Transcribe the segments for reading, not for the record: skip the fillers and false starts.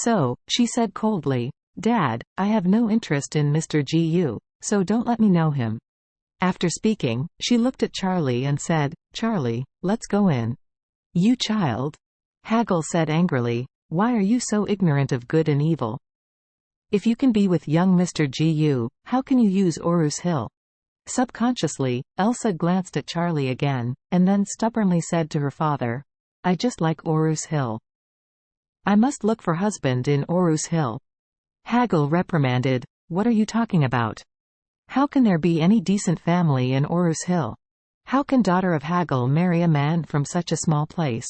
So, she said coldly, "Dad, I have no interest in Mr. Gu, so don't let me know him." After speaking, she looked at Charlie and said, "Charlie, let's go in." "You child," Haggle said angrily, "why are you so ignorant of good and evil? If you can be with young Mr. Gu, how can you use Orus Hill?" Subconsciously, Elsa glanced at Charlie again, and then stubbornly said to her father, "I just like Orus Hill. I must look for husband in Orus Hill." Haggle reprimanded, "What are you talking about? How can there be any decent family in Orus Hill? How can daughter of Haggle marry a man from such a small place?"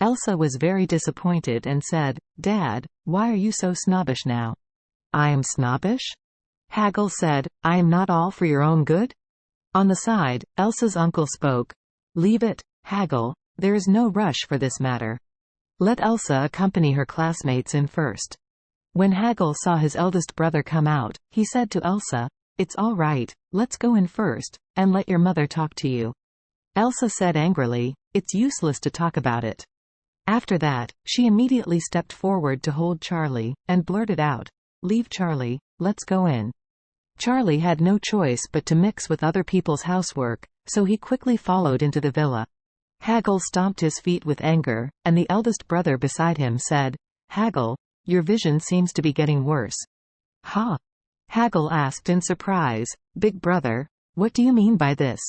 Elsa was very disappointed and said, "Dad, why are you so snobbish now?" "I am snobbish?" Haggle said, "I am not all for your own good?" On the side, Elsa's uncle spoke. "Leave it, Haggle, there is no rush for this matter. Let Elsa accompany her classmates in first." When Haggle saw his eldest brother come out, he said to Elsa, "It's all right, let's go in first, and let your mother talk to you." Elsa said angrily, "It's useless to talk about it." After that, she immediately stepped forward to hold Charlie, and blurted out, "Leave Charlie, let's go in." Charlie had no choice but to mix with other people's housework, so he quickly followed into the villa. Haggle stomped his feet with anger, and the eldest brother beside him said, "Haggle, your vision seems to be getting worse." "Huh?" Haggle asked in surprise, "Big brother, what do you mean by this?"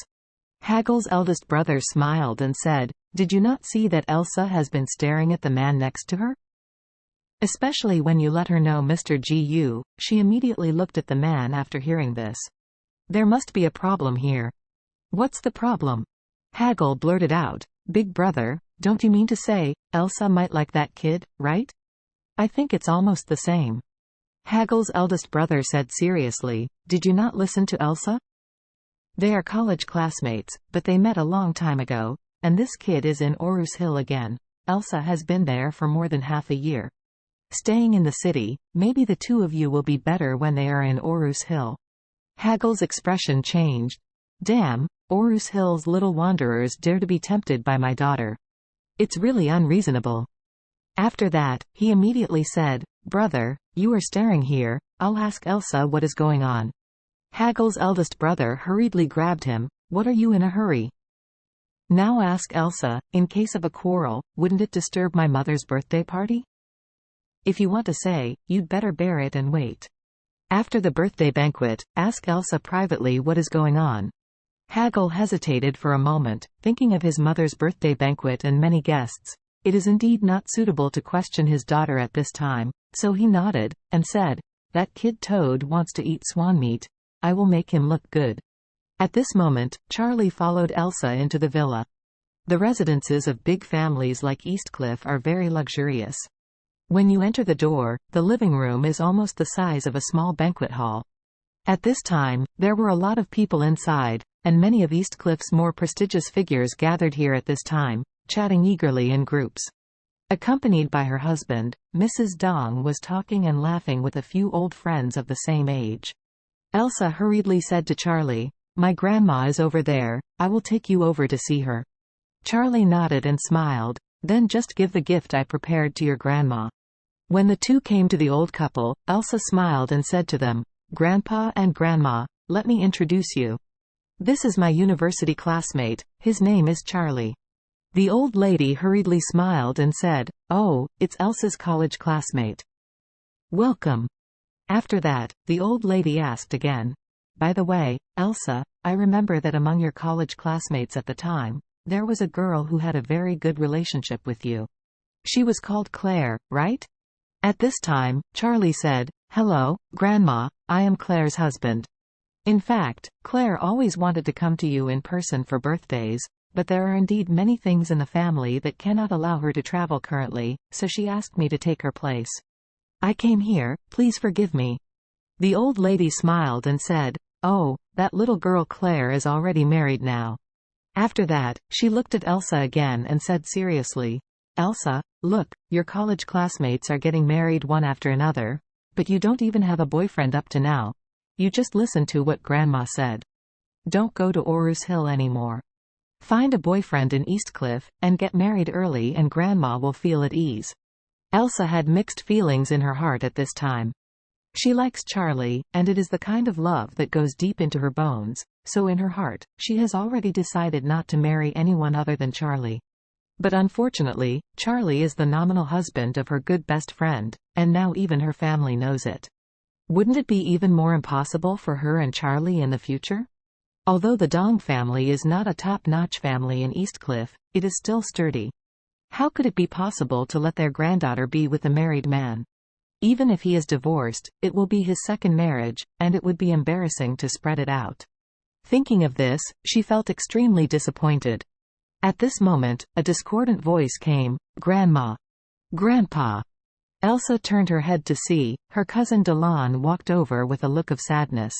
Haggle's eldest brother smiled and said, "Did you not see that Elsa has been staring at the man next to her? Especially when you let her know Mr. Gu." She immediately looked at the man after hearing this. "There must be a problem here." "What's the problem?" Haggle blurted out, "Big brother, don't you mean to say, Elsa might like that kid, right? I think it's almost the same." Haggle's eldest brother said seriously, "Did you not listen to Elsa? They are college classmates, but they met a long time ago, and this kid is in Orus Hill again. Elsa has been there for more than half a year. Staying in the city, maybe the two of you will be better when they are in Orus Hill." Haggle's expression changed. "Damn, Orus Hill's little wanderers dare to be tempted by my daughter. It's really unreasonable." After that, he immediately said, "Brother, you are staring here, I'll ask Elsa what is going on." Haggle's eldest brother hurriedly grabbed him, "What are you in a hurry? Now ask Elsa, in case of a quarrel, wouldn't it disturb my mother's birthday party? If you want to say, you'd better bear it and wait. After the birthday banquet, ask Elsa privately what is going on." Haggle hesitated for a moment, thinking of his mother's birthday banquet and many guests. It is indeed not suitable to question his daughter at this time, so he nodded, and said, "That kid Toad wants to eat swan meat. I will make him look good." At this moment, Charlie followed Elsa into the villa. The residences of big families like Eastcliff are very luxurious. When you enter the door, the living room is almost the size of a small banquet hall. At this time, there were a lot of people inside, and many of Eastcliff's more prestigious figures gathered here at this time, chatting eagerly in groups. Accompanied by her husband, Mrs. Dong was talking and laughing with a few old friends of the same age. Elsa hurriedly said to Charlie, "My grandma is over there, I will take you over to see her." Charlie nodded and smiled, "Then just give the gift I prepared to your grandma." When the two came to the old couple, Elsa smiled and said to them, "Grandpa and Grandma, let me introduce you. This is my university classmate, his name is Charlie." The old lady hurriedly smiled and said, "Oh, it's Elsa's college classmate. Welcome." After that, the old lady asked again, "By the way, Elsa, I remember that among your college classmates at the time, there was a girl who had a very good relationship with you. She was called Claire, right?" At this time, Charlie said, "Hello, Grandma, I am Claire's husband. In fact, Claire always wanted to come to you in person for birthdays, but there are indeed many things in the family that cannot allow her to travel currently, so she asked me to take her place. I came here, please forgive me." The old lady smiled and said, "Oh, that little girl Claire is already married now." After that, she looked at Elsa again and said seriously, "Elsa, look, your college classmates are getting married one after another, but you don't even have a boyfriend up to now. You just listen to what Grandma said. Don't go to Orus Hill anymore. Find a boyfriend in Eastcliff, and get married early and Grandma will feel at ease." Elsa had mixed feelings in her heart at this time. She likes Charlie, and it is the kind of love that goes deep into her bones, so in her heart, she has already decided not to marry anyone other than Charlie. But unfortunately, Charlie is the nominal husband of her good best friend, and now even her family knows it. Wouldn't it be even more impossible for her and Charlie in the future? Although the Dong family is not a top-notch family in Eastcliff, it is still sturdy. How could it be possible to let their granddaughter be with a married man? Even if he is divorced, it will be his second marriage, and it would be embarrassing to spread it out. Thinking of this, she felt extremely disappointed. At this moment, a discordant voice came, "Grandma! Grandpa!" Elsa turned her head to see. Her cousin Delon walked over with a look of sadness.